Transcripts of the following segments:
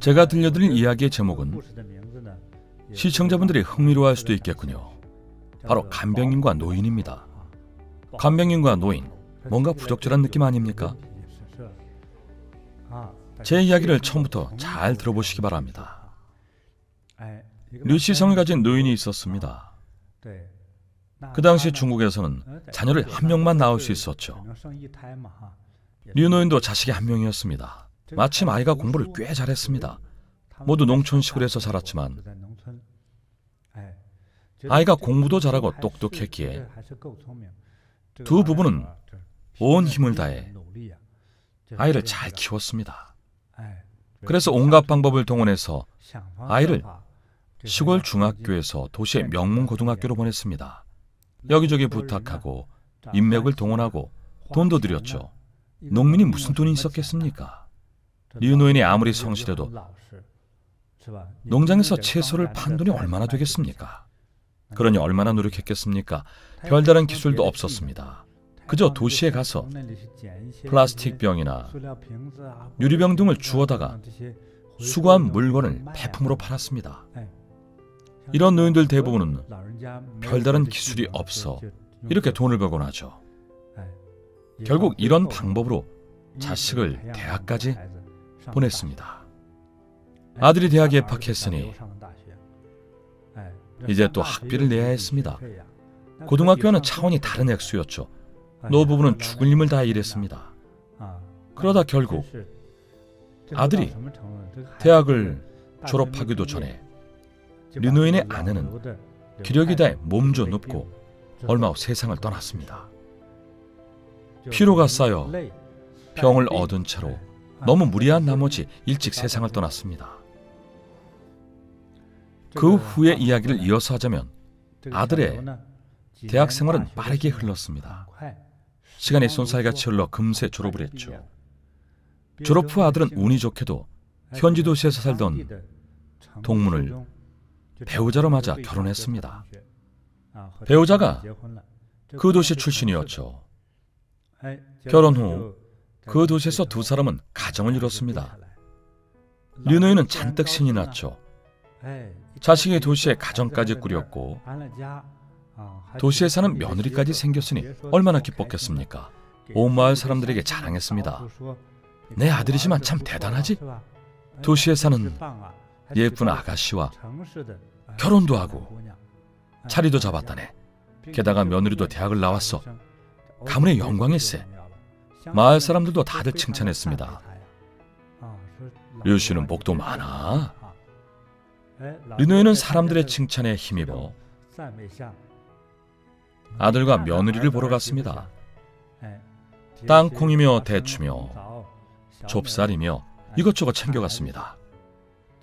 제가 들려드릴 이야기의 제목은 시청자분들이 흥미로워할 수도 있겠군요. 바로 간병인과 노인입니다. 간병인과 노인, 뭔가 부적절한 느낌 아닙니까? 제 이야기를 처음부터 잘 들어보시기 바랍니다. 류시성을 가진 노인이 있었습니다. 그 당시 중국에서는 자녀를 한 명만 낳을 수 있었죠. 류 노인도 자식이 한 명이었습니다. 마침 아이가 공부를 꽤 잘했습니다. 모두 농촌 시골에서 살았지만 아이가 공부도 잘하고 똑똑했기에 두 부부는 온 힘을 다해 아이를 잘 키웠습니다. 그래서 온갖 방법을 동원해서 아이를 시골 중학교에서 도시의 명문 고등학교로 보냈습니다. 여기저기 부탁하고 인맥을 동원하고 돈도 들였죠. 농민이 무슨 돈이 있었겠습니까? 류 노인이 아무리 성실해도 농장에서 채소를 판 돈이 얼마나 되겠습니까? 그러니 얼마나 노력했겠습니까? 별다른 기술도 없었습니다. 그저 도시에 가서 플라스틱 병이나 유리병 등을 주워다가 수거한 물건을 폐품으로 팔았습니다. 이런 노인들 대부분은 별다른 기술이 없어 이렇게 돈을 벌곤 하죠. 결국 이런 방법으로 자식을 대학까지 보냈습니다. 아들이 대학에 입학했으니 이제 또 학비를 내야 했습니다. 고등학교는 차원이 다른 액수였죠. 노부부는 죽을 힘을 다해 일했습니다. 그러다 결국 아들이 대학을 졸업하기도 전에 류 노인의 아내는 기력이 다해 몸져 눕고 얼마 후 세상을 떠났습니다. 피로가 쌓여 병을 얻은 채로 너무 무리한 나머지 일찍 세상을 떠났습니다. 그 후의 이야기를 이어서 하자면 아들의 대학 생활은 빠르게 흘렀습니다. 시간이 쏜살같이 흘러 금세 졸업을 했죠. 졸업 후 아들은 운이 좋게도 현지 도시에서 살던 동문을 배우자로 맞아 결혼했습니다. 배우자가 그 도시 출신이었죠. 결혼 후 그 도시에서 두 사람은 가정을 이뤘습니다. 류 노인은 잔뜩 신이 났죠. 자식이 도시에 가정까지 꾸렸고 도시에 사는 며느리까지 생겼으니 얼마나 기뻤겠습니까? 온 마을 사람들에게 자랑했습니다. 내 아들이지만 참 대단하지? 도시에 사는 예쁜 아가씨와 결혼도 하고 자리도 잡았다네. 게다가 며느리도 대학을 나왔어. 가문의 영광일세. 마을 사람들도 다들 칭찬했습니다. 류 씨는 복도 많아. 류 노인은 사람들의 칭찬에 힘입어 아들과 며느리를 보러 갔습니다. 땅콩이며 대추며 좁쌀이며 이것저것 챙겨갔습니다.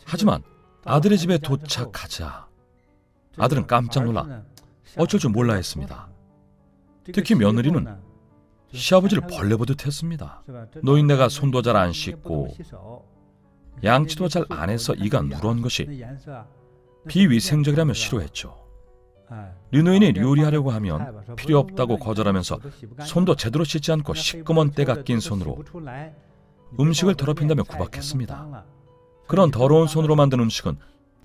하지만 아들의 집에 도착하자 아들은 깜짝 놀라 어쩔 줄 몰라 했습니다. 특히 며느리는 시아버지를 벌레 보듯 했습니다. 노인네가 손도 잘 안 씻고 양치도 잘 안 해서 이가 누런 것이 비위생적이라며 싫어했죠. 류 노인이 요리하려고 하면 필요 없다고 거절하면서 손도 제대로 씻지 않고 시꺼먼 때가 낀 손으로 음식을 더럽힌다며 구박했습니다. 그런 더러운 손으로 만든 음식은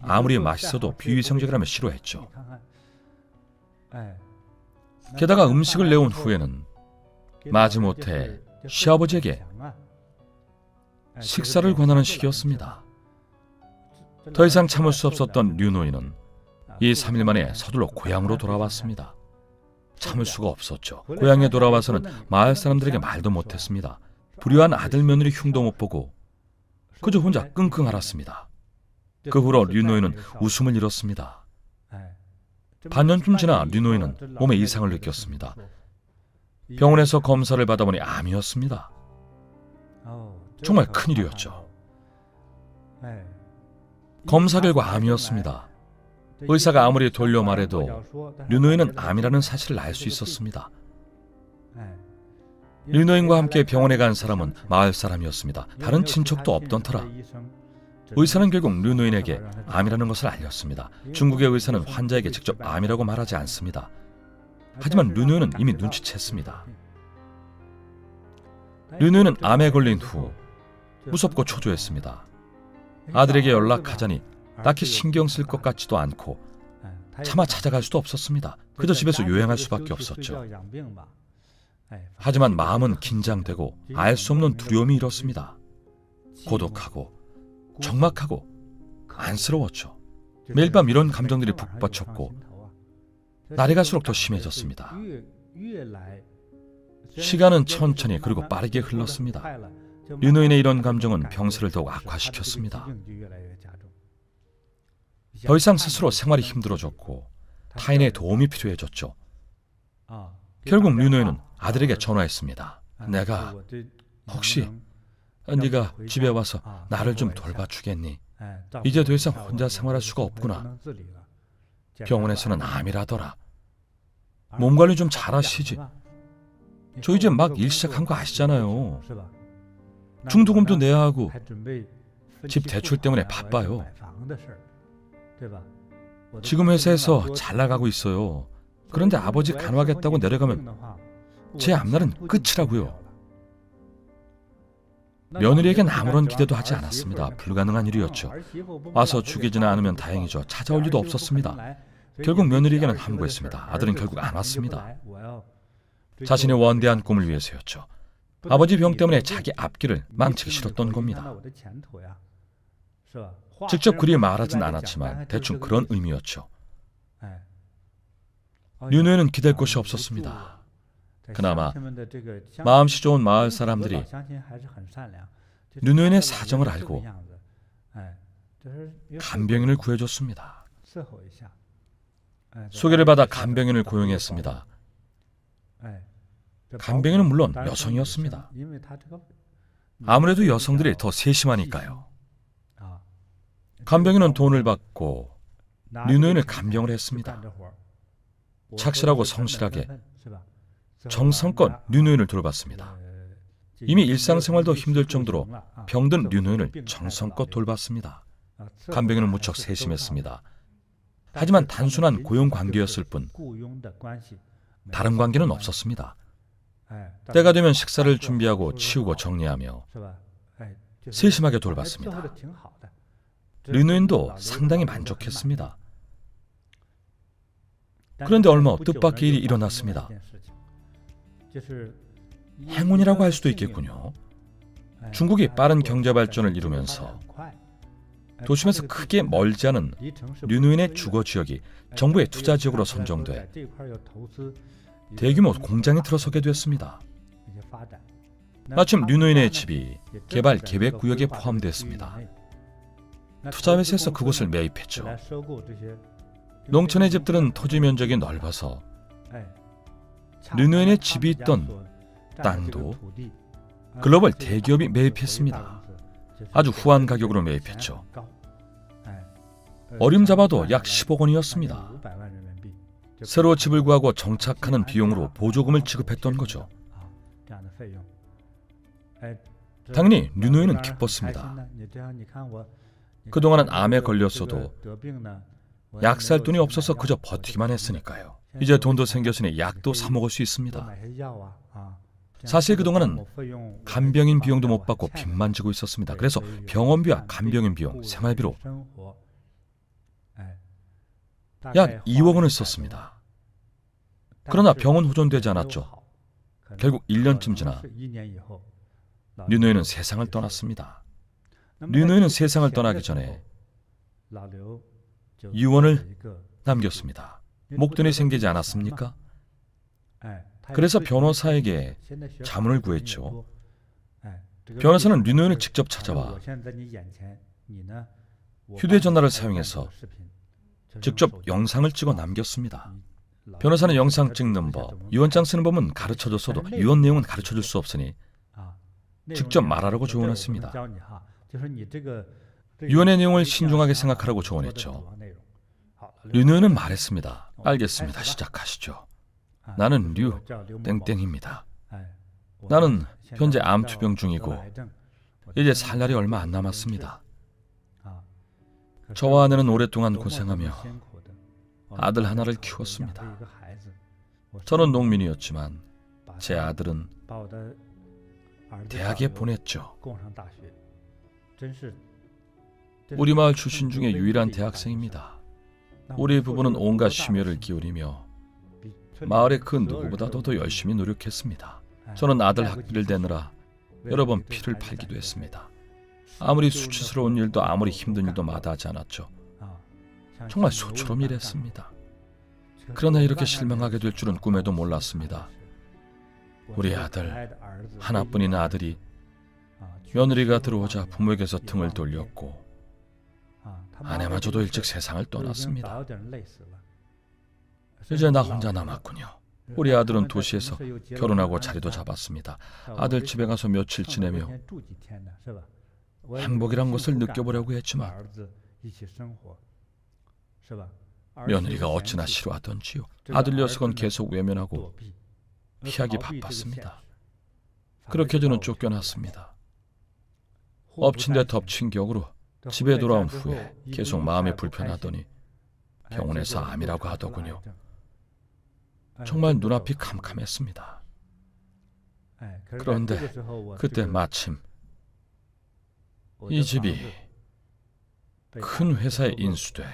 아무리 맛있어도 비위생적이라며 싫어했죠. 게다가 음식을 내온 후에는 마지못해 시아버지에게 식사를 권하는 식이었습니다. 더 이상 참을 수 없었던 류 노인은 2, 3일 만에 서둘러 고향으로 돌아왔습니다. 참을 수가 없었죠. 고향에 돌아와서는 마을 사람들에게 말도 못했습니다. 불효한 아들 며느리 흉도 못 보고 그저 혼자 끙끙 앓았습니다. 그 후로 류 노인은 웃음을 잃었습니다. 반년쯤 지나 류 노인은 몸에 이상을 느꼈습니다. 병원에서 검사를 받아보니 암이었습니다. 정말 큰일이었죠. 검사 결과 암이었습니다. 의사가 아무리 돌려 말해도 류 노인은 암이라는 사실을 알 수 있었습니다. 류 노인과 함께 병원에 간 사람은 마을 사람이었습니다. 다른 친척도 없던 터라 의사는 결국 류 노인에게 암이라는 것을 알렸습니다. 중국의 의사는 환자에게 직접 암이라고 말하지 않습니다. 하지만 류 노인은 이미 눈치챘습니다. 류 노인은 암에 걸린 후 무섭고 초조했습니다. 아들에게 연락하자니 딱히 신경 쓸 것 같지도 않고 차마 찾아갈 수도 없었습니다. 그저 집에서 요양할 수밖에 없었죠. 하지만 마음은 긴장되고 알 수 없는 두려움이 일었습니다. 고독하고 적막하고 안쓰러웠죠. 매일 밤 이런 감정들이 북받쳤고 날이 갈수록 더 심해졌습니다. 시간은 천천히 그리고 빠르게 흘렀습니다. 류노인의 이런 감정은 병세를 더욱 악화시켰습니다. 더 이상 스스로 생활이 힘들어졌고 타인의 도움이 필요해졌죠. 결국 류노인은 아들에게 전화했습니다. 내가 혹시 네가 집에 와서 나를 좀 돌봐주겠니? 이제 더 이상 혼자 생활할 수가 없구나. 병원에서는 암이라더라. 몸 관리 좀 잘하시지. 저 이제 막 일 시작한 거 아시잖아요. 중도금도 내야 하고 집 대출 때문에 바빠요. 지금 회사에서 잘 나가고 있어요. 그런데 아버지 간호하겠다고 내려가면 제 앞날은 끝이라고요. 며느리에겐 아무런 기대도 하지 않았습니다. 불가능한 일이었죠. 와서 죽이지는 않으면 다행이죠. 찾아올 리도 없었습니다. 결국 며느리에게는 함구했습니다. 아들은 결국 안 왔습니다. 자신의 원대한 꿈을 위해서였죠. 아버지 병 때문에 자기 앞길을 망치기 싫었던 겁니다. 직접 그리 말하진 않았지만 대충 그런 의미였죠. 류노인은 기댈 곳이 없었습니다. 그나마 마음씨 좋은 마을 사람들이 류노인의 사정을 알고 간병인을 구해줬습니다. 소개를 받아 간병인을 고용했습니다. 간병인은 물론 여성이었습니다. 아무래도 여성들이 더 세심하니까요. 간병인은 돈을 받고 류노인을 간병을 했습니다. 착실하고 성실하게 정성껏 류노인을 돌봤습니다. 이미 일상생활도 힘들 정도로 병든 류노인을 정성껏 돌봤습니다. 간병인은 무척 세심했습니다. 하지만 단순한 고용 관계였을 뿐 다른 관계는 없었습니다. 때가 되면 식사를 준비하고 치우고 정리하며 세심하게 돌봤습니다. 류노인도 상당히 만족했습니다. 그런데 얼마 후 뜻밖의 일이 일어났습니다. 행운이라고 할 수도 있겠군요. 중국이 빠른 경제 발전을 이루면서 도심에서 크게 멀지 않은 류노인의 주거 지역이 정부의 투자 지역으로 선정돼 대규모 공장이 들어서게 됐습니다. 마침 류노인의 집이 개발 계획 구역에 포함됐습니다. 투자회사에서 그곳을 매입했죠. 농촌의 집들은 토지 면적이 넓어서 류노인의 집이 있던 땅도 글로벌 대기업이 매입했습니다. 아주 후한 가격으로 매입했죠. 어림잡아도 약 10억 원이었습니다. 새로 집을 구하고 정착하는 비용으로 보조금을 지급했던 거죠. 당연히 류노인은 기뻤습니다. 그동안은 암에 걸렸어도 약 살 돈이 없어서 그저 버티기만 했으니까요. 이제 돈도 생겼으니 약도 사 먹을 수 있습니다. 사실 그동안은 간병인 비용도 못 받고 빚만 지고 있었습니다. 그래서 병원비와 간병인 비용, 생활비로 약 2억 원을 썼습니다. 그러나 병은 호전되지 않았죠. 결국 1년쯤 지나 류노인은 세상을 떠났습니다. 류노인은 세상을 떠나기 전에 유언을 남겼습니다. 목돈이 생기지 않았습니까? 그래서 변호사에게 자문을 구했죠. 변호사는 류노인을 직접 찾아와 휴대전화를 사용해서 직접 영상을 찍어 남겼습니다. 변호사는 영상 찍는 법, 유언장 쓰는 법은 가르쳐줬어도 유언 내용은 가르쳐줄 수 없으니 직접 말하라고 조언했습니다. 유언의 내용을 신중하게 생각하라고 조언했죠. 류노인은 말했습니다. 알겠습니다. 시작하시죠. 나는 류 땡땡입니다. 나는 현재 암투병 중이고 이제 살 날이 얼마 안 남았습니다. 저와 아내는 오랫동안 고생하며 아들 하나를 키웠습니다. 저는 농민이었지만 제 아들은 대학에 보냈죠. 우리 마을 출신 중에 유일한 대학생입니다. 우리 부부는 온갖 심혈을 기울이며 마을의 그 누구보다도 더 열심히 노력했습니다. 저는 아들 학비를 대느라 여러 번 피를 팔기도 했습니다. 아무리 수치스러운 일도 아무리 힘든 일도 마다하지 않았죠. 정말 소처럼 일했습니다. 그러나 이렇게 실망하게 될 줄은 꿈에도 몰랐습니다. 우리 아들, 하나뿐인 아들이 며느리가 들어오자 부모에게서 등을 돌렸고 아내마저도 일찍 세상을 떠났습니다. 이제 나 혼자 남았군요. 우리 아들은 도시에서 결혼하고 자리도 잡았습니다. 아들 집에 가서 며칠 지내며 행복이란 것을 느껴보려고 했지만 며느리가 어찌나 싫어하던지요. 아들 녀석은 계속 외면하고 피하기 바빴습니다. 그렇게 저는 쫓겨났습니다. 엎친 데 덮친 격으로 집에 돌아온 후에 계속 마음이 불편하더니 병원에서 암이라고 하더군요. 정말 눈앞이 캄캄했습니다. 그런데 그때 마침 이 집이 큰 회사에 인수돼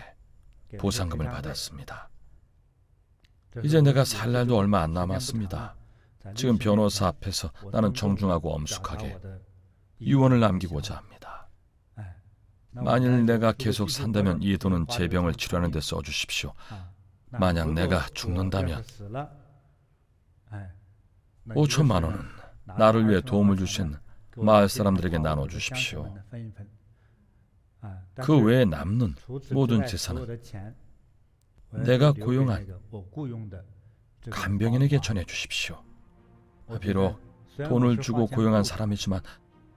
보상금을 받았습니다. 이제 내가 살 날도 얼마 안 남았습니다. 지금 변호사 앞에서 나는 정중하고 엄숙하게 유언을 남기고자 합니다. 만일 내가 계속 산다면 이 돈은 제 병을 치료하는 데 써주십시오. 만약 내가 죽는다면 5천만 원은 나를 위해 도움을 주신 마을 사람들에게 나눠주십시오. 그 외에 남는 모든 재산은 내가 고용한 간병인에게 전해주십시오. 비록 돈을 주고 고용한 사람이지만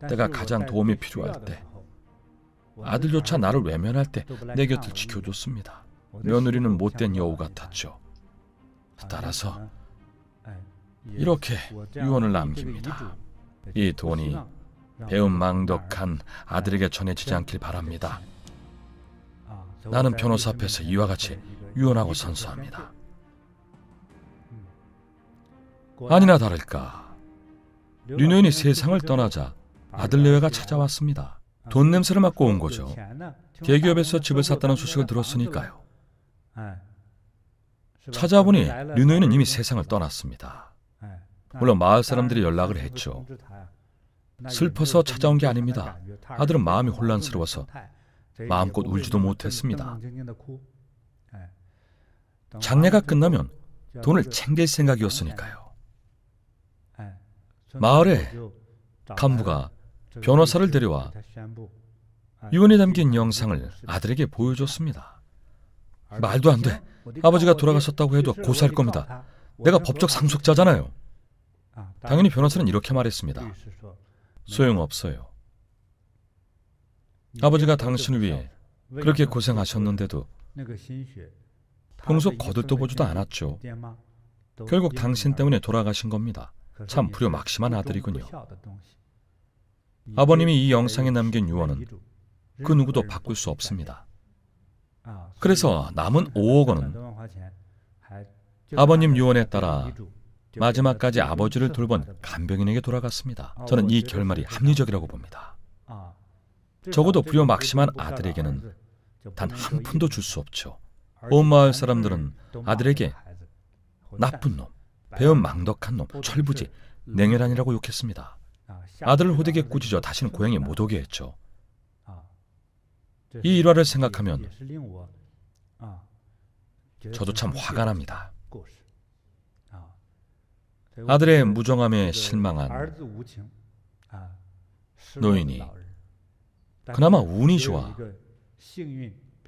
내가 가장 도움이 필요할 때, 아들조차 나를 외면할 때 내 곁을 지켜줬습니다. 며느리는 못된 여우 같았죠. 따라서 이렇게 유언을 남깁니다. 이 돈이 배은망덕한 아들에게 전해지지 않길 바랍니다. 나는 변호사 앞에서 이와 같이 유언하고 선서합니다. 아니나 다를까 류노인이 세상을 떠나자 아들 내외가 찾아왔습니다. 돈 냄새를 맡고 온 거죠. 대기업에서 집을 샀다는 소식을 들었으니까요. 찾아보니 류노인은 이미 세상을 떠났습니다. 물론 마을 사람들이 연락을 했죠. 슬퍼서 찾아온 게 아닙니다. 아들은 마음이 혼란스러워서 마음껏 울지도 못했습니다. 장례가 끝나면 돈을 챙길 생각이었으니까요. 마을에 간부가 변호사를 데려와 유언이 담긴 영상을 아들에게 보여줬습니다. 말도 안 돼. 아버지가 돌아가셨다고 해도 고소할 겁니다. 내가 법적 상속자잖아요. 당연히 변호사는 이렇게 말했습니다. 소용없어요. 아버지가 당신을 위해 그렇게 고생하셨는데도 평소 거들떠보지도 않았죠. 결국 당신 때문에 돌아가신 겁니다. 참 불효막심한 아들이군요. 아버님이 이 영상에 남긴 유언은 그 누구도 바꿀 수 없습니다. 그래서 남은 5억 원은 아버님 유언에 따라 마지막까지 아버지를 돌본 간병인에게 돌아갔습니다. 저는 이 결말이 합리적이라고 봅니다. 적어도 불효막심한 아들에게는 단 한 푼도 줄 수 없죠. 온 마을 사람들은 아들에게 나쁜 놈, 배은망덕한 놈, 철부지, 냉혈한이라고 욕했습니다. 아들을 호되게 꾸짖어 다시는 고향에 못 오게 했죠. 이 일화를 생각하면 저도 참 화가 납니다. 아들의 무정함에 실망한 노인이 그나마 운이 좋아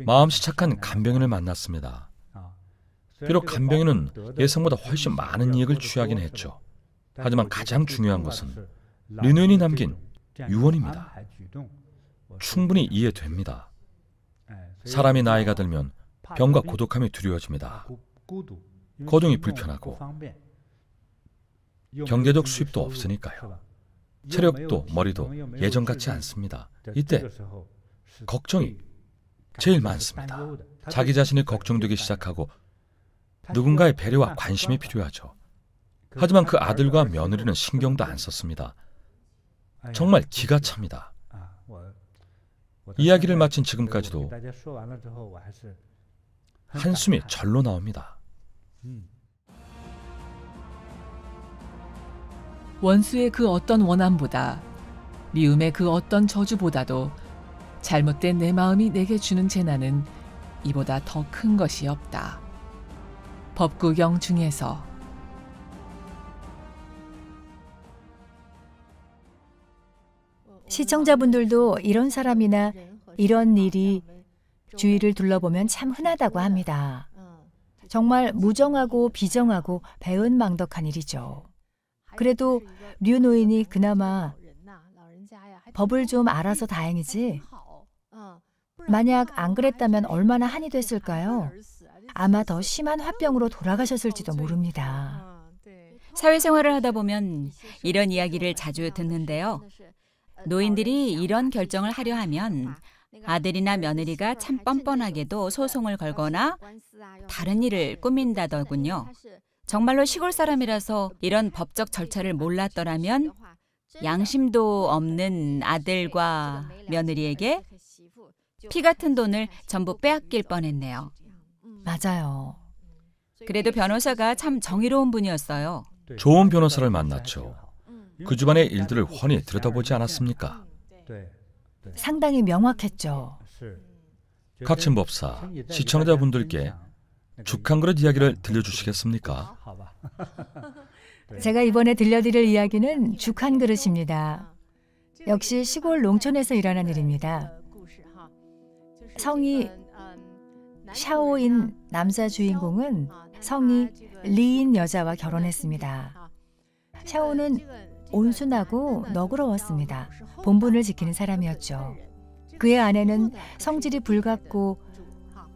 마음씨 착한 간병인을 만났습니다. 비록 간병인은 예상보다 훨씬 많은 이익을 취하긴 했죠. 하지만 가장 중요한 것은 류노인이 남긴 유언입니다. 충분히 이해됩니다. 사람이 나이가 들면 병과 고독함이 두려워집니다. 거동이 불편하고 경제적 수입도 없으니까요. 체력도 머리도 예전 같지 않습니다. 이때 걱정이 제일 많습니다. 자기 자신이 걱정되기 시작하고 누군가의 배려와 관심이 필요하죠. 하지만 그 아들과 며느리는 신경도 안 썼습니다. 정말 기가 찹니다. 이야기를 마친 지금까지도 한숨이 절로 나옵니다. 원수의 그 어떤 원함보다 미움의 그 어떤 저주보다도 잘못된 내 마음이 내게 주는 재난은 이보다 더 큰 것이 없다. 법구경 중에서. 시청자분들도 이런 사람이나 이런 일이 주위를 둘러보면 참 흔하다고 합니다. 정말 무정하고 비정하고 배은망덕한 일이죠. 그래도 류 노인이 그나마 법을 좀 알아서 다행이지, 만약 안 그랬다면 얼마나 한이 됐을까요? 아마 더 심한 화병으로 돌아가셨을지도 모릅니다. 사회생활을 하다 보면 이런 이야기를 자주 듣는데요. 노인들이 이런 결정을 하려 하면 아들이나 며느리가 참 뻔뻔하게도 소송을 걸거나 다른 일을 꾸민다더군요. 정말로 시골 사람이라서 이런 법적 절차를 몰랐더라면 양심도 없는 아들과 며느리에게 피 같은 돈을 전부 빼앗길 뻔했네요. 맞아요. 그래도 변호사가 참 정의로운 분이었어요. 좋은 변호사를 만났죠. 그 집안의 일들을 훤히 들여다보지 않았습니까? 상당히 명확했죠. 가친법사, 시청자분들께 죽 한 그릇 이야기를 들려주시겠습니까? 제가 이번에 들려드릴 이야기는 죽 한 그릇입니다. 역시 시골 농촌에서 일어난 일입니다. 성이 샤오인 남자 주인공은 성이 리인 여자와 결혼했습니다. 샤오는 온순하고 너그러웠습니다. 본분을 지키는 사람이었죠. 그의 아내는 성질이 불같고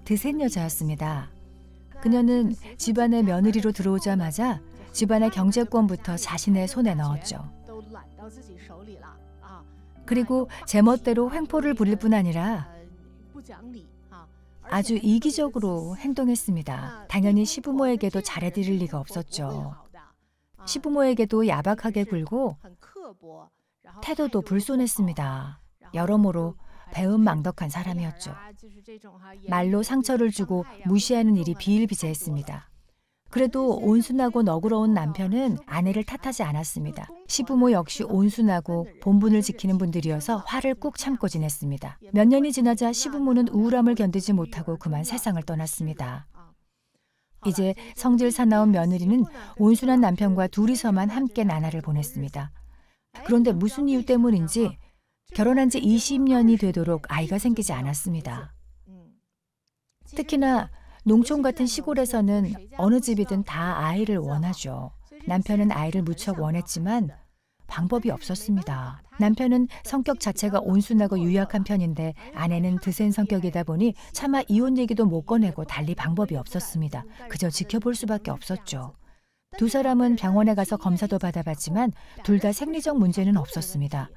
드센 여자였습니다. 그녀는 집안의 며느리로 들어오자마자 집안의 경제권부터 자신의 손에 넣었죠. 그리고 제멋대로 횡포를 부릴 뿐 아니라 아주 이기적으로 행동했습니다. 당연히 시부모에게도 잘해드릴 리가 없었죠. 시부모에게도 야박하게 굴고 태도도 불손했습니다. 여러모로 배은망덕한 사람이었죠. 말로 상처를 주고 무시하는 일이 비일비재했습니다. 그래도 온순하고 너그러운 남편은 아내를 탓하지 않았습니다. 시부모 역시 온순하고 본분을 지키는 분들이어서 화를 꾹 참고 지냈습니다. 몇 년이 지나자 시부모는 우울함을 견디지 못하고 그만 세상을 떠났습니다. 이제 성질 사나운 며느리는 온순한 남편과 둘이서만 함께 나날을 보냈습니다. 그런데 무슨 이유 때문인지 결혼한 지 20년이 되도록 아이가 생기지 않았습니다. 특히나 농촌 같은 시골에서는 어느 집이든 다 아이를 원하죠. 남편은 아이를 무척 원했지만 방법이 없었습니다. 남편은 성격 자체가 온순하고 유약한 편인데 아내는 드센 성격이다 보니 차마 이혼 얘기도 못 꺼내고 달리 방법이 없었습니다. 그저 지켜볼 수밖에 없었죠. 두 사람은 병원에 가서 검사도 받아봤지만 둘 다 생리적 문제는 없었습니다.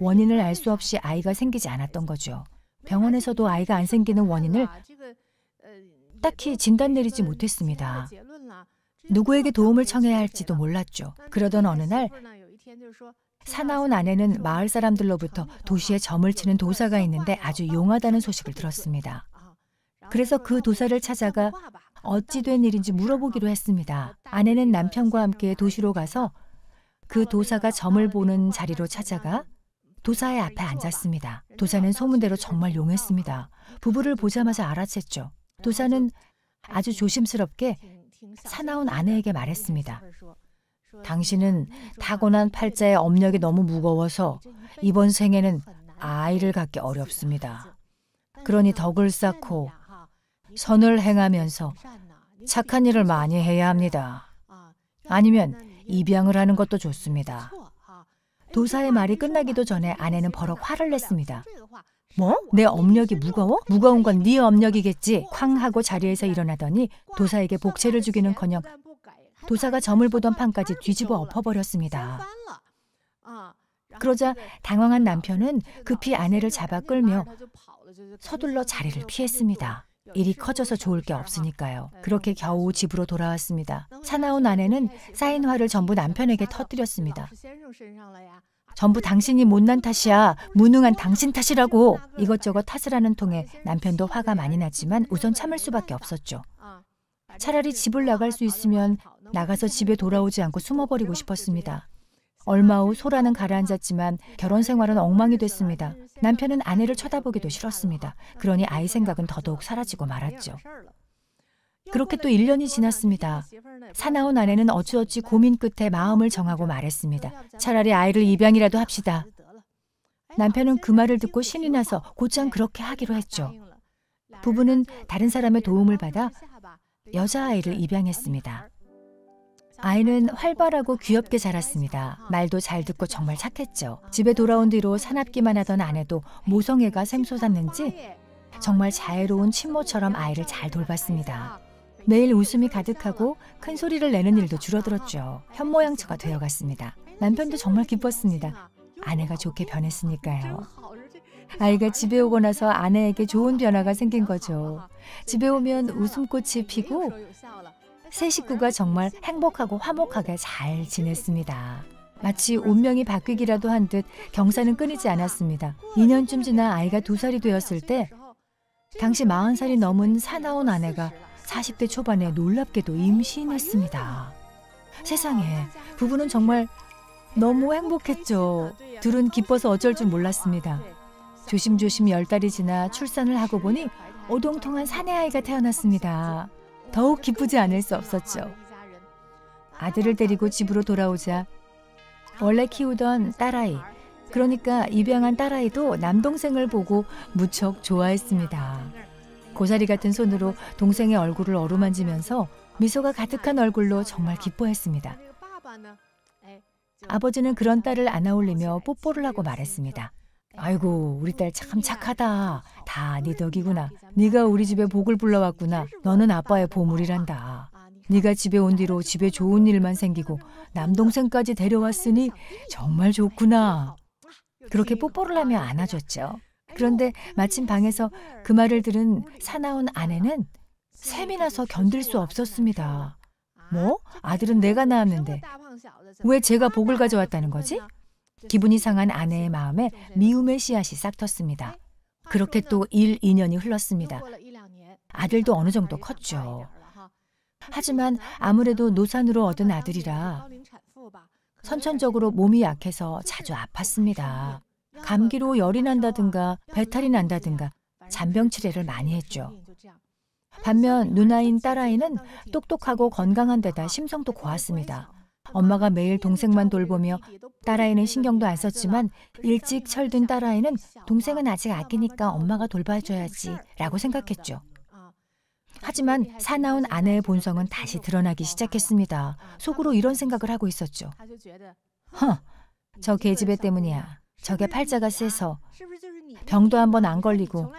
원인을 알 수 없이 아이가 생기지 않았던 거죠. 병원에서도 아이가 안 생기는 원인을 딱히 진단 내리지 못했습니다. 누구에게 도움을 청해야 할지도 몰랐죠. 그러던 어느 날 사나운 아내는 마을 사람들로부터 도시에 점을 치는 도사가 있는데 아주 용하다는 소식을 들었습니다. 그래서 그 도사를 찾아가 어찌 된 일인지 물어보기로 했습니다. 아내는 남편과 함께 도시로 가서 그 도사가 점을 보는 자리로 찾아가 도사의 앞에 앉았습니다. 도사는 소문대로 정말 용했습니다. 부부를 보자마자 알아챘죠. 도사는 아주 조심스럽게 사나운 아내에게 말했습니다. 당신은 타고난 팔자의 업력이 너무 무거워서 이번 생에는 아이를 갖기 어렵습니다. 그러니 덕을 쌓고 선을 행하면서 착한 일을 많이 해야 합니다. 아니면 입양을 하는 것도 좋습니다. 도사의 말이 끝나기도 전에 아내는 버럭 화를 냈습니다. 뭐? 내 업력이 무거워? 무거운 건 네 업력이겠지. 쾅 하고 자리에서 일어나더니 도사에게 복채를 주기는커녕 도사가 점을 보던 판까지 뒤집어 엎어버렸습니다. 그러자 당황한 남편은 급히 아내를 잡아 끌며 서둘러 자리를 피했습니다. 일이 커져서 좋을 게 없으니까요. 그렇게 겨우 집으로 돌아왔습니다. 사나운 아내는 쌓인 화를 전부 남편에게 터뜨렸습니다. 전부 당신이 못난 탓이야. 무능한 당신 탓이라고. 이것저것 탓을 하는 통에 남편도 화가 많이 났지만 우선 참을 수밖에 없었죠. 차라리 집을 나갈 수 있으면 나가서 집에 돌아오지 않고 숨어버리고 싶었습니다. 얼마 후 소라는 가라앉았지만 결혼 생활은 엉망이 됐습니다. 남편은 아내를 쳐다보기도 싫었습니다. 그러니 아이 생각은 더더욱 사라지고 말았죠. 그렇게 또 1년이 지났습니다. 사나운 아내는 어찌어찌 고민 끝에 마음을 정하고 말했습니다. 차라리 아이를 입양이라도 합시다. 남편은 그 말을 듣고 신이 나서 곧장 그렇게 하기로 했죠. 부부는 다른 사람의 도움을 받아 여자아이를 입양했습니다. 아이는 활발하고 귀엽게 자랐습니다. 말도 잘 듣고 정말 착했죠. 집에 돌아온 뒤로 사납기만 하던 아내도 모성애가 샘솟았는지 정말 자애로운 친모처럼 아이를 잘 돌봤습니다. 매일 웃음이 가득하고 큰 소리를 내는 일도 줄어들었죠. 현모양처가 되어갔습니다. 남편도 정말 기뻤습니다. 아내가 좋게 변했으니까요. 아이가 집에 오고 나서 아내에게 좋은 변화가 생긴 거죠. 집에 오면 웃음꽃이 피고 세 식구가 정말 행복하고 화목하게 잘 지냈습니다. 마치 운명이 바뀌기라도 한 듯 경사는 끊이지 않았습니다. 2년쯤 지나 아이가 2살이 되었을 때 당시 40살이 넘은 사나운 아내가 40대 초반에 놀랍게도 임신했습니다. 세상에, 부부는 정말 너무 행복했죠. 둘은 기뻐서 어쩔 줄 몰랐습니다. 조심조심 10달이 지나 출산을 하고 보니 오동통한 사내아이가 태어났습니다. 더욱 기쁘지 않을 수 없었죠. 아들을 데리고 집으로 돌아오자 원래 키우던 딸아이, 그러니까 입양한 딸아이도 남동생을 보고 무척 좋아했습니다. 고사리 같은 손으로 동생의 얼굴을 어루만지면서 미소가 가득한 얼굴로 정말 기뻐했습니다. 아버지는 그런 딸을 안아올리며 뽀뽀를 하고 말했습니다. 아이고, 우리 딸 참 착하다. 다 네 덕이구나. 네가 우리 집에 복을 불러왔구나. 너는 아빠의 보물이란다. 네가 집에 온 뒤로 집에 좋은 일만 생기고 남동생까지 데려왔으니 정말 좋구나. 그렇게 뽀뽀를 하며 안아줬죠. 그런데 마침 방에서 그 말을 들은 사나운 아내는 샘이 나서 견딜 수 없었습니다. 뭐? 아들은 내가 낳았는데 왜 제가 복을 가져왔다는 거지? 기분이 상한 아내의 마음에 미움의 씨앗이 싹 텄습니다. 그렇게 또 1, 2년이 흘렀습니다. 아들도 어느 정도 컸죠. 하지만 아무래도 노산으로 얻은 아들이라 선천적으로 몸이 약해서 자주 아팠습니다. 감기로 열이 난다든가 배탈이 난다든가 잔병 치레를 많이 했죠. 반면 누나인 딸아이는 똑똑하고 건강한 데다 심성도 고왔습니다. 엄마가 매일 동생만 돌보며 딸아이는 신경도 안 썼지만 일찍 철든 딸아이는 동생은 아직 아기니까 엄마가 돌봐줘야지 라고 생각했죠. 하지만 사나운 아내의 본성은 다시 드러나기 시작했습니다. 속으로 이런 생각을 하고 있었죠. 저 계집애 때문이야. 저게 팔자가 세서 병도 한번 안 걸리고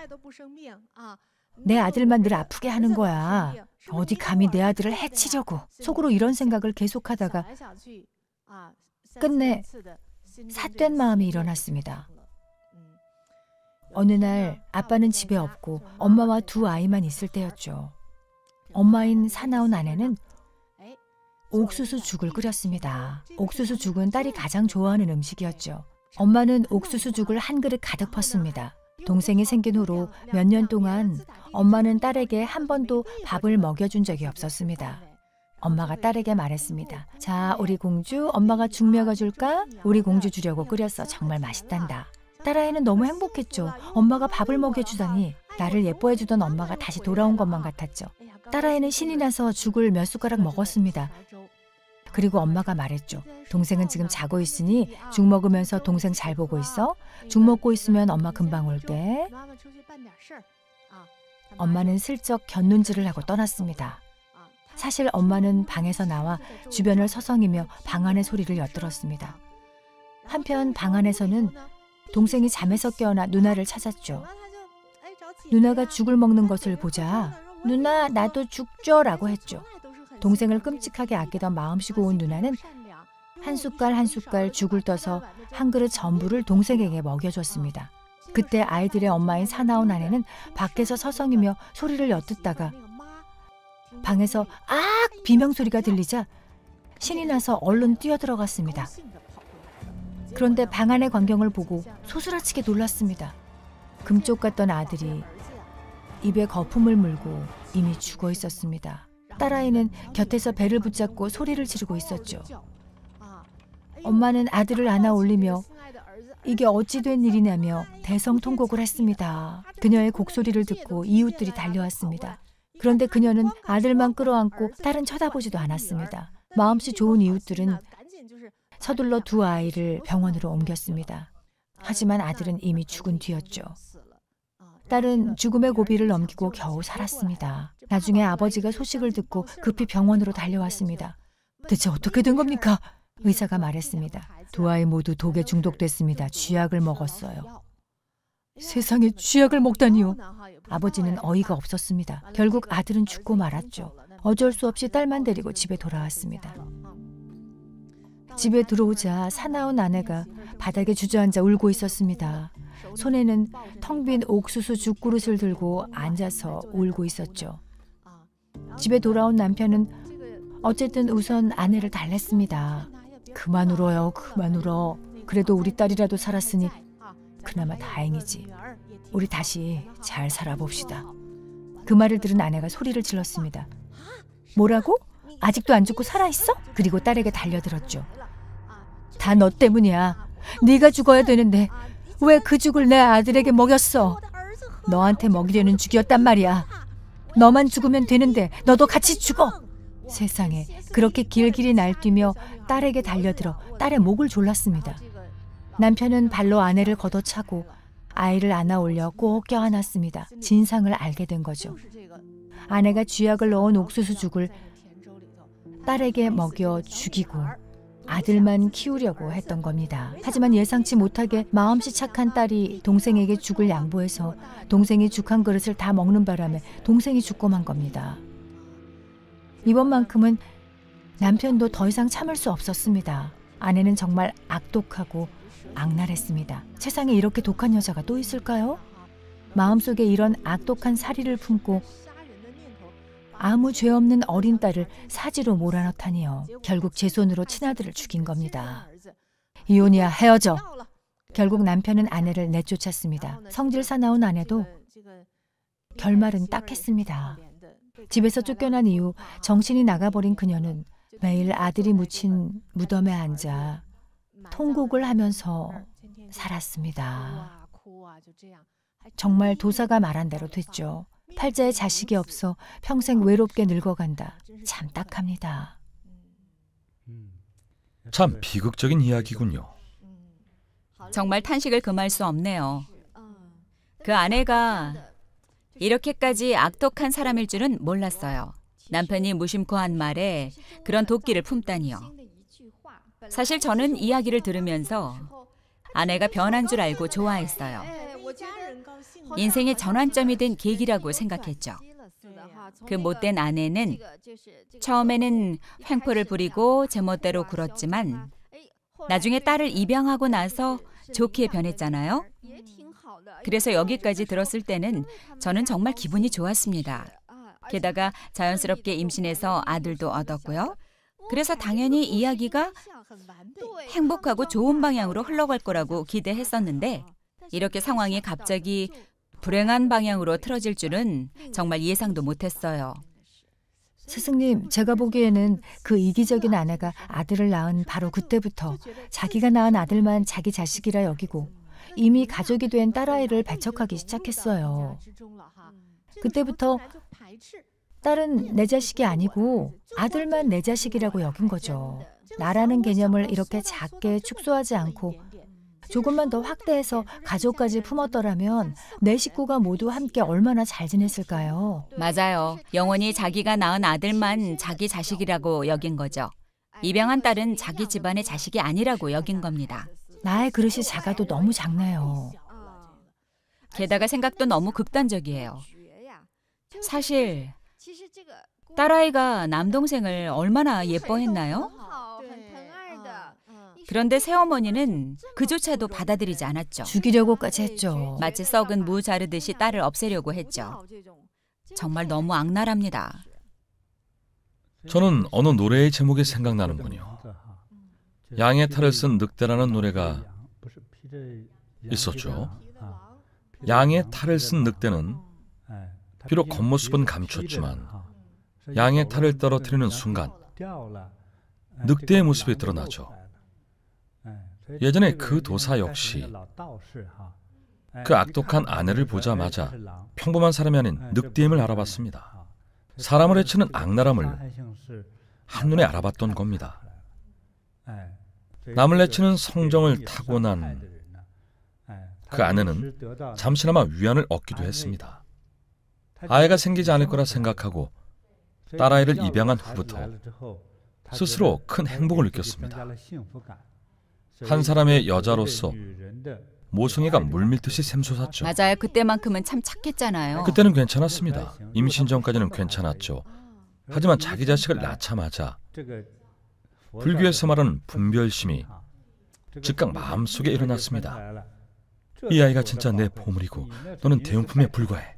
내 아들만 늘 아프게 하는 거야. 어디 감히 내 아들을 해치려고. 속으로 이런 생각을 계속하다가 끝내 삿된 마음이 일어났습니다. 어느 날 아빠는 집에 없고 엄마와 두 아이만 있을 때였죠. 엄마인 사나운 아내는 옥수수 죽을 끓였습니다. 옥수수 죽은 딸이 가장 좋아하는 음식이었죠. 엄마는 옥수수 죽을 한 그릇 가득 펐습니다. 동생이 생긴 후로 몇 년 동안 엄마는 딸에게 한 번도 밥을 먹여준 적이 없었습니다. 엄마가 딸에게 말했습니다. 자, 우리 공주, 엄마가 죽 먹여줄까? 우리 공주 주려고 끓였어. 정말 맛있단다. 딸아이는 너무 행복했죠. 엄마가 밥을 먹여주다니. 나를 예뻐해주던 엄마가 다시 돌아온 것만 같았죠. 딸아이는 신이 나서 죽을 몇 숟가락 먹었습니다. 그리고 엄마가 말했죠. 동생은 지금 자고 있으니 죽 먹으면서 동생 잘 보고 있어. 죽 먹고 있으면 엄마 금방 올게. 엄마는 슬쩍 곁눈질을 하고 떠났습니다. 사실 엄마는 방에서 나와 주변을 서성이며 방 안의 소리를 엿들었습니다. 한편 방 안에서는 동생이 잠에서 깨어나 누나를 찾았죠. 누나가 죽을 먹는 것을 보자 누나 나도 죽 줘 라고 했죠. 동생을 끔찍하게 아끼던 마음씨고 온 누나는 한 숟갈 한 숟갈 죽을 떠서 한 그릇 전부를 동생에게 먹여줬습니다. 그때 아이들의 엄마인 사나운 아내는 밖에서 서성이며 소리를 엿듣다가 방에서 비명소리가 들리자 신이 나서 얼른 뛰어들어갔습니다. 그런데 방 안의 광경을 보고 소스라치게 놀랐습니다. 금쪽 같던 아들이 입에 거품을 물고 이미 죽어 있었습니다. 딸아이는 곁에서 배를 붙잡고 소리를 지르고 있었죠. 엄마는 아들을 안아 올리며 이게 어찌 된 일이냐며 대성통곡을 했습니다. 그녀의 곡소리를 듣고 이웃들이 달려왔습니다. 그런데 그녀는 아들만 끌어안고 딸은 쳐다보지도 않았습니다. 마음씨 좋은 이웃들은 서둘러 두 아이를 병원으로 옮겼습니다. 하지만 아들은 이미 죽은 뒤였죠. 딸은 죽음의 고비를 넘기고 겨우 살았습니다. 나중에 아버지가 소식을 듣고 급히 병원으로 달려왔습니다. 대체 어떻게 된 겁니까? 의사가 말했습니다. 두 아이 모두 독에 중독됐습니다. 쥐약을 먹었어요. 세상에, 쥐약을 먹다니요. 아버지는 어이가 없었습니다. 결국 아들은 죽고 말았죠. 어쩔 수 없이 딸만 데리고 집에 돌아왔습니다. 집에 들어오자 사나운 아내가 바닥에 주저앉아 울고 있었습니다. 손에는 텅 빈 옥수수 죽그릇을 들고 앉아서 울고 있었죠. 집에 돌아온 남편은 어쨌든 우선 아내를 달랬습니다. 그만 울어요, 그만 울어. 그래도 우리 딸이라도 살았으니 그나마 다행이지. 우리 다시 잘 살아봅시다. 그 말을 들은 아내가 소리를 질렀습니다. 뭐라고? 아직도 안 죽고 살아있어? 그리고 딸에게 달려들었죠. 다 너 때문이야. 네가 죽어야 되는데 왜 그 죽을 내 아들에게 먹였어? 너한테 먹이려는 죽이었단 말이야. 너만 죽으면 되는데 너도 같이 죽어. 세상에, 그렇게 길길이 날뛰며 딸에게 달려들어 딸의 목을 졸랐습니다. 남편은 발로 아내를 걷어차고 아이를 안아 올려 꼭 껴안았습니다. 진상을 알게 된 거죠. 아내가 쥐약을 넣은 옥수수죽을 딸에게 먹여 죽이고 아들만 키우려고 했던 겁니다. 하지만 예상치 못하게 마음씨 착한 딸이 동생에게 죽을 양보해서 동생이 죽 한 그릇을 다 먹는 바람에 동생이 죽고 만 겁니다. 이번만큼은 남편도 더 이상 참을 수 없었습니다. 아내는 정말 악독하고 악랄했습니다. 세상에 이렇게 독한 여자가 또 있을까요? 마음속에 이런 악독한 사리를 품고 아무 죄 없는 어린 딸을 사지로 몰아넣다니요. 결국 제 손으로 친아들을 죽인 겁니다. 이혼이야, 헤어져. 결국 남편은 아내를 내쫓았습니다. 성질 사나운 아내도 결말은 딱했습니다. 집에서 쫓겨난 이후 정신이 나가버린 그녀는 매일 아들이 묻힌 무덤에 앉아 통곡을 하면서 살았습니다. 정말 도사가 말한 대로 됐죠. 팔자에 자식이 없어 평생 외롭게 늙어간다. 참 딱합니다. 참 비극적인 이야기군요. 정말 탄식을 금할 수 없네요. 그 아내가 이렇게까지 악독한 사람일 줄은 몰랐어요. 남편이 무심코 한 말에 그런 도끼를 품다니요. 사실 저는 이야기를 들으면서 아내가 변한 줄 알고 좋아했어요. 인생의 전환점이 된 계기라고 생각했죠. 그 못된 아내는 처음에는 횡포를 부리고 제멋대로 굴었지만 나중에 딸을 입양하고 나서 좋게 변했잖아요. 그래서 여기까지 들었을 때는 저는 정말 기분이 좋았습니다. 게다가 자연스럽게 임신해서 아들도 얻었고요. 그래서 당연히 이야기가 행복하고 좋은 방향으로 흘러갈 거라고 기대했었는데 이렇게 상황이 갑자기 불행한 방향으로 틀어질 줄은 정말 예상도 못했어요. 스승님, 제가 보기에는 그 이기적인 아내가 아들을 낳은 바로 그때부터 자기가 낳은 아들만 자기 자식이라 여기고 이미 가족이 된 딸아이를 배척하기 시작했어요. 그때부터 딸은 내 자식이 아니고 아들만 내 자식이라고 여긴 거죠. 나라는 개념을 이렇게 작게 축소하지 않고 조금만 더 확대해서 가족까지 품었더라면 내 식구가 모두 함께 얼마나 잘 지냈을까요? 맞아요. 영원히 자기가 낳은 아들만 자기 자식이라고 여긴 거죠. 입양한 딸은 자기 집안의 자식이 아니라고 여긴 겁니다. 나의 그릇이 작아도 너무 작네요. 게다가 생각도 너무 극단적이에요. 사실 딸아이가 남동생을 얼마나 예뻐했나요? 그런데 새어머니는 그조차도 받아들이지 않았죠. 죽이려고까지 했죠. 마치 썩은 무 자르듯이 딸을 없애려고 했죠. 정말 너무 악랄합니다. 저는 어느 노래의 제목이 생각나는군요. 양의 탈을 쓴 늑대라는 노래가 있었죠. 양의 탈을 쓴 늑대는 비록 겉모습은 감췄지만 양의 탈을 떨어뜨리는 순간 늑대의 모습이 드러나죠. 예전에 그 도사 역시 그 악독한 아내를 보자마자 평범한 사람이 아닌 늑대임을 알아봤습니다. 사람을 해치는 악랄함을 한눈에 알아봤던 겁니다. 남을 해치는 성정을 타고난 그 아내는 잠시나마 위안을 얻기도 했습니다. 아이가 생기지 않을 거라 생각하고 딸아이를 입양한 후부터 스스로 큰 행복을 느꼈습니다. 한 사람의 여자로서 모성애가 물밀듯이 샘솟았죠. 맞아요. 그때만큼은 참 착했잖아요. 그때는 괜찮았습니다. 임신 전까지는 괜찮았죠. 하지만 자기 자식을 낳자마자 불교에서 말하는 분별심이 즉각 마음속에 일어났습니다. 이 아이가 진짜 내 보물이고 너는 대용품에 불과해.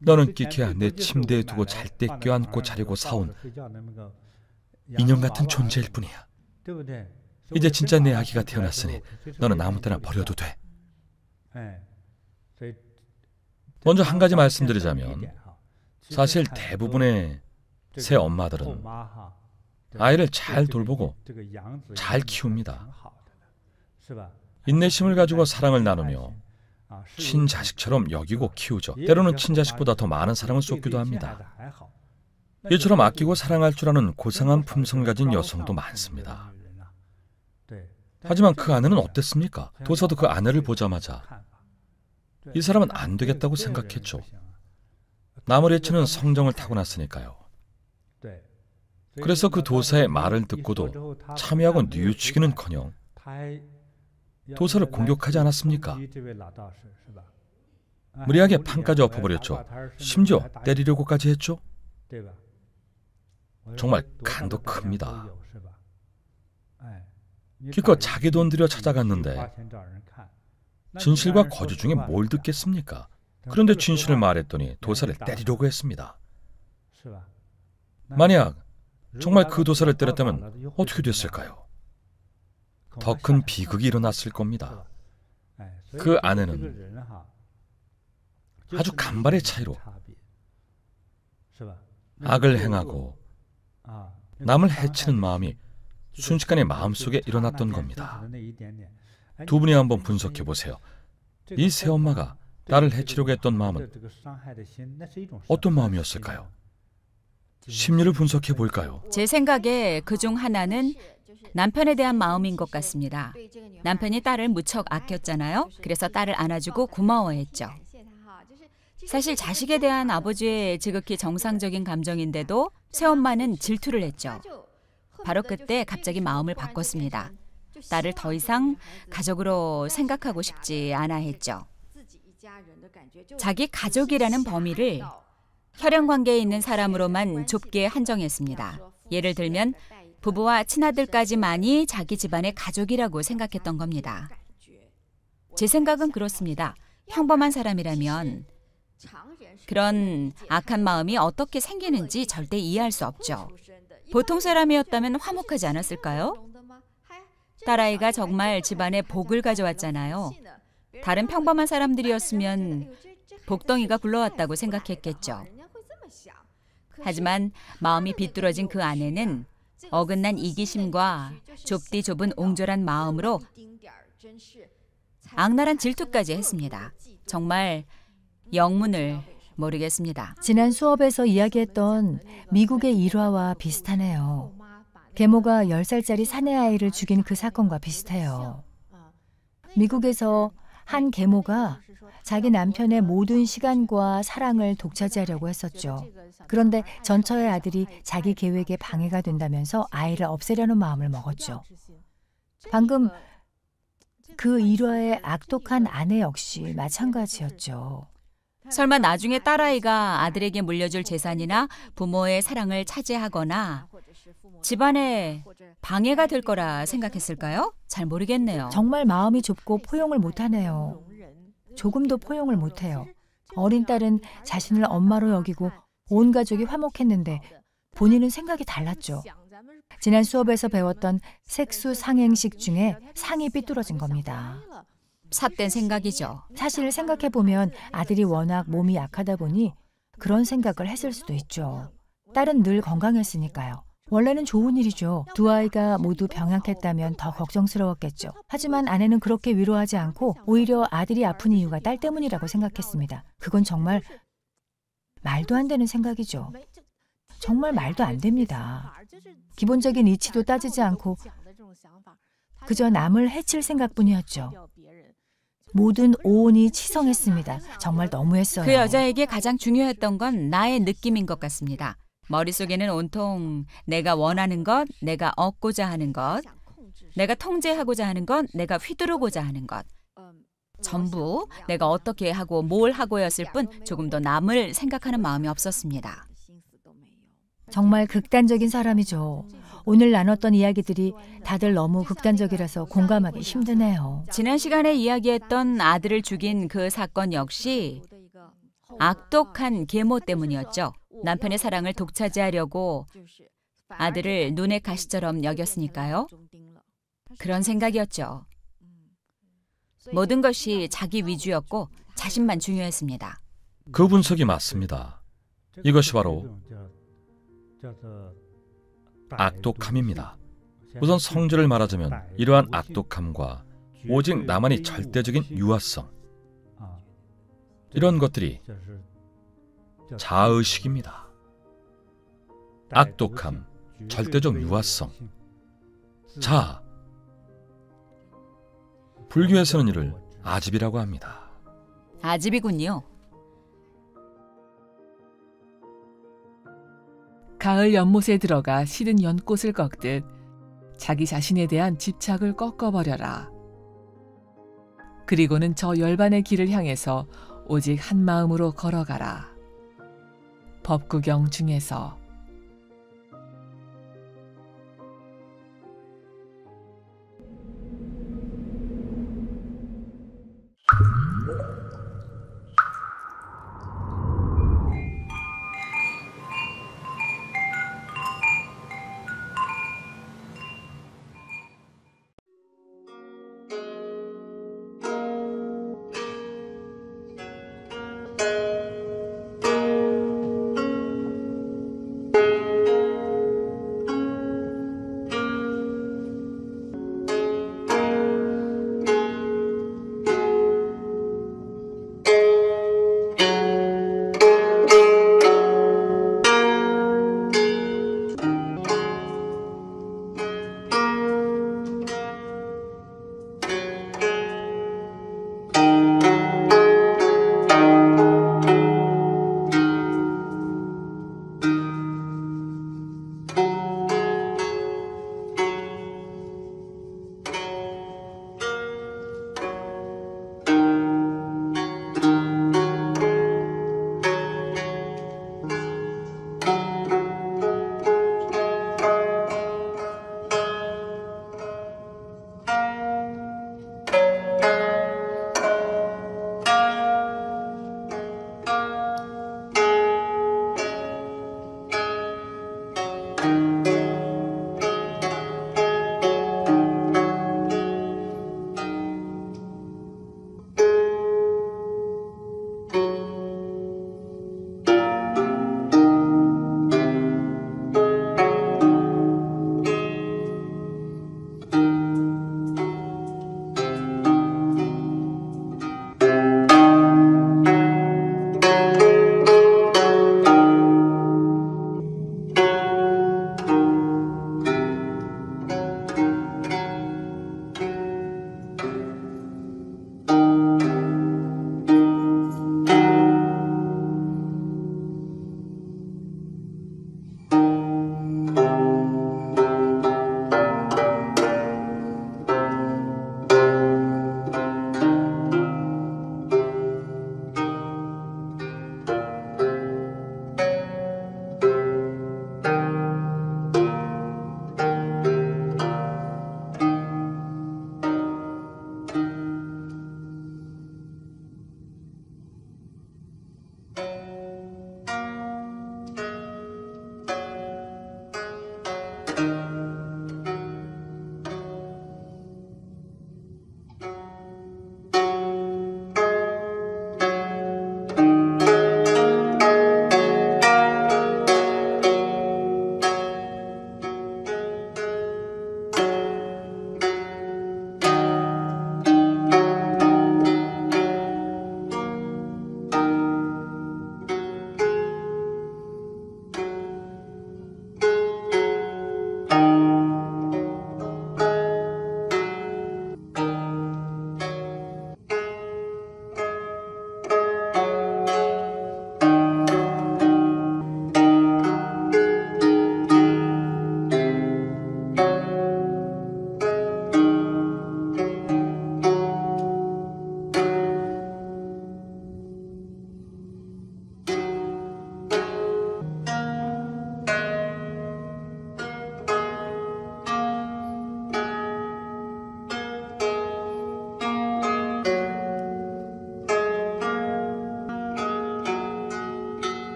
너는 끼케야 내 침대에 두고 잘 때 껴안고 자려고 사온 인형 같은 존재일 뿐이야. 이제 진짜 내 아기가 태어났으니 너는 아무 때나 버려도 돼. 먼저 한 가지 말씀드리자면 사실 대부분의 새 엄마들은 아이를 잘 돌보고 잘 키웁니다. 인내심을 가지고 사랑을 나누며 친자식처럼 여기고 키우죠. 때로는 친자식보다 더 많은 사랑을 쏟기도 합니다. 이처럼 아끼고 사랑할 줄 아는 고상한 품성을 가진 여성도 많습니다. 하지만 그 아내는 어땠습니까? 도사도 그 아내를 보자마자 이 사람은 안 되겠다고 생각했죠. 남을 해치는 성정을 타고났으니까요. 그래서 그 도사의 말을 듣고도 참여하고 뉘우치기는커녕 도사를 공격하지 않았습니까? 무리하게 판까지 엎어버렸죠. 심지어 때리려고까지 했죠. 정말 간도 큽니다. 기껏 자기 돈 들여 찾아갔는데 진실과 거짓 중에 뭘 듣겠습니까? 그런데 진실을 말했더니 도사를 때리려고 했습니다. 만약 정말 그 도사를 때렸다면 어떻게 됐을까요? 더 큰 비극이 일어났을 겁니다. 그 아내는 아주 간발의 차이로 악을 행하고 남을 해치는 마음이 순식간에 마음속에 일어났던 겁니다. 두 분이 한번 분석해 보세요. 이 새엄마가 딸을 해치려고 했던 마음은 어떤 마음이었을까요? 심리를 분석해 볼까요? 제 생각에 그중 하나는 남편에 대한 마음인 것 같습니다. 남편이 딸을 무척 아꼈잖아요. 그래서 딸을 안아주고 고마워했죠. 사실 자식에 대한 아버지의 지극히 정상적인 감정인데도 새엄마는 질투를 했죠. 바로 그때 갑자기 마음을 바꿨습니다. 딸을 더 이상 가족으로 생각하고 싶지 않아 했죠. 자기 가족이라는 범위를 혈연 관계에 있는 사람으로만 좁게 한정했습니다. 예를 들면 부부와 친아들까지만이 자기 집안의 가족이라고 생각했던 겁니다. 제 생각은 그렇습니다. 평범한 사람이라면 그런 악한 마음이 어떻게 생기는지 절대 이해할 수 없죠. 보통 사람이었다면 화목하지 않았을까요? 딸아이가 정말 집안에 복을 가져왔잖아요. 다른 평범한 사람들이었으면 복덩이가 굴러왔다고 생각했겠죠. 하지만 마음이 비뚤어진 그 아내는 어긋난 이기심과 좁디 좁은 옹졸한 마음으로 악랄한 질투까지 했습니다. 정말 영문을 모르겠습니다. 지난 수업에서 이야기했던 미국의 일화와 비슷하네요. 계모가 10살짜리 사내아이를 죽인 그 사건과 비슷해요. 미국에서 한 계모가 자기 남편의 모든 시간과 사랑을 독차지하려고 했었죠. 그런데 전처의 아들이 자기 계획에 방해가 된다면서 아이를 없애려는 마음을 먹었죠. 방금 그 일화의 악독한 아내 역시 마찬가지였죠. 설마 나중에 딸아이가 아들에게 물려줄 재산이나 부모의 사랑을 차지하거나 집안에 방해가 될 거라 생각했을까요? 잘 모르겠네요. 정말 마음이 좁고 포용을 못하네요. 조금도 포용을 못해요. 어린 딸은 자신을 엄마로 여기고 온 가족이 화목했는데 본인은 생각이 달랐죠. 지난 수업에서 배웠던 색수 상행식 중에 상이 삐뚤어진 겁니다. 삿된 생각이죠. 사실 생각해보면 아들이 워낙 몸이 약하다 보니 그런 생각을 했을 수도 있죠. 딸은 늘 건강했으니까요. 원래는 좋은 일이죠. 두 아이가 모두 병약했다면 더 걱정스러웠겠죠. 하지만 아내는 그렇게 위로하지 않고 오히려 아들이 아픈 이유가 딸 때문이라고 생각했습니다. 그건 정말 말도 안 되는 생각이죠. 정말 말도 안 됩니다. 기본적인 이치도 따지지 않고 그저 남을 해칠 생각뿐이었죠. 모든 오온이 치성했습니다. 정말 너무했어요. 그 여자에게 가장 중요했던 건 나의 느낌인 것 같습니다. 머릿속에는 온통 내가 원하는 것, 내가 얻고자 하는 것, 내가 통제하고자 하는 것, 내가 휘두르고자 하는 것. 전부 내가 어떻게 하고 뭘 하고였을 뿐 조금 더 남을 생각하는 마음이 없었습니다. 정말 극단적인 사람이죠. 오늘 나눴던 이야기들이 다들 너무 극단적이라서 공감하기 힘드네요. 지난 시간에 이야기했던 아들을 죽인 그 사건 역시 악독한 계모 때문이었죠. 남편의 사랑을 독차지하려고 아들을 눈의 가시처럼 여겼으니까요. 그런 생각이었죠. 모든 것이 자기 위주였고 자신만 중요했습니다. 그 분석이 맞습니다. 이것이 바로 악독함입니다. 우선 성질을 말하자면 이러한 악독함과 오직 나만이 절대적인 유아성, 이런 것들이 자의식입니다. 악독함, 절대적 유아성. 자, 불교에서는 이를 아집이라고 합니다. 아집이군요. 가을 연못에 들어가 시든 연꽃을 꺾듯 자기 자신에 대한 집착을 꺾어버려라. 그리고는 저 열반의 길을 향해서 오직 한 마음으로 걸어가라. 법구경 중에서